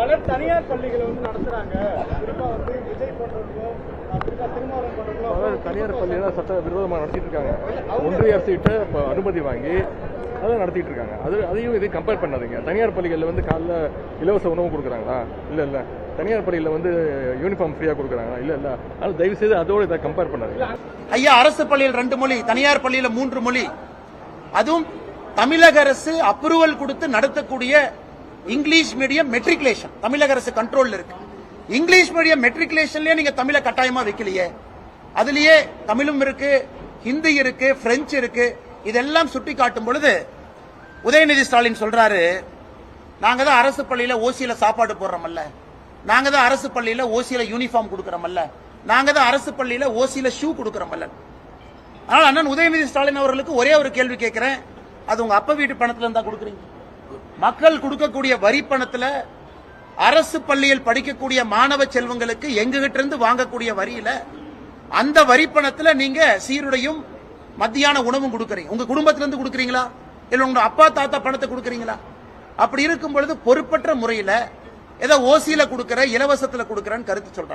பலர் தனியார் பள்ளிகளை நடத்துறாங்க. குறிப்பா விஜய் போன்றவர்களும் திருமாவளவன் போன்றவர்களும் தனியார் பள்ளியெல்லாம் சட்ட விரோதமாக நடத்திட்டு இருக்காங்க. ஒன்றிய அரசுகிட்ட அனுமதி வாங்கி அதை நடத்திட்டு இருக்காங்க. அதையும் இதையும் கம்பேர் பண்ணாதீங்க. தனியார் பள்ளிகளில் காலைல இலவச உணவு கொடுக்குறாங்களா? இல்லை. தனியார் பள்ளியில் யூனிஃபார்ம் ஃப்ரீயாக கொடுக்குறாங்களா? இல்லை. அது தயவு செய்து அதோடு இதை கம்பேர் பண்ணாதீங்க. ஐயா, அரசு பள்ளியில் 2 மொழி, தனியார் பள்ளியில் 3 மொழி, அதுவும் தமிழக அரசு அப்ரூவல் கொடுத்து நடத்தக்கூடிய இங்கிலீஷ் மீடியம் மெட்ரிகுலேஷன் தமிழக அரசு கண்ட்ரோல்ல இருக்கு. இங்கிலீஷ் மீடியம் மெட்ரிகுலேஷன்லயே நீங்க தமிழை கட்டாயமா வைக்கலையே. அதுலயே தமிழும் இருக்கு, ஹிந்தி இருக்கு, பிரெஞ்சு இருக்கு. இதெல்லாம் சுட்டி காட்டும் பொழுது உதயநிதி ஸ்டாலின் சொல்றாரு, நாங்க தான் அரசு பள்ளியில ஓசியில சாப்பாடு போடுறோம்ல, நாங்க தான் அரசு பள்ளியில ஓசியில யூனிஃபார்ம் கொடுக்கறோம்ல, நாங்க தான் அரசு பள்ளியில ஓசியில ஷூ கொடுக்கறோம்ல. ஆனால் அண்ணன் உதயநிதி ஸ்டாலின் அவர்களுக்கு ஒரே ஒரு கேள்வி கேட்கிறேன், அது உங்க அப்பா வீட்டு பணத்துல இருந்தா கொடுக்குறீங்க? மக்கள் கொடுக்கக்கூடிய வரி பணத்துல அரசு பள்ளியில் படிக்கக்கூடிய மாணவ செல்வங்களுக்கு எங்ககிட்ட இருந்து வாங்கக்கூடிய வரியில அந்த வரி பணத்துல நீங்க சீருடையும் மத்தியான உணவும் கொடுக்கறீங்க. உங்க குடும்பத்திலிருந்து கொடுக்கறீங்களா? இல்ல உங்க அப்பா தாத்தா பணத்தை கொடுக்கறீங்களா? அப்படி இருக்கும் பொழுது பொறுப்பற்ற முறையில ஏதோ ஓசியில கொடுக்கற, இலவசத்துல கொடுக்கறன்னு கருத்து சொல்றாங்க.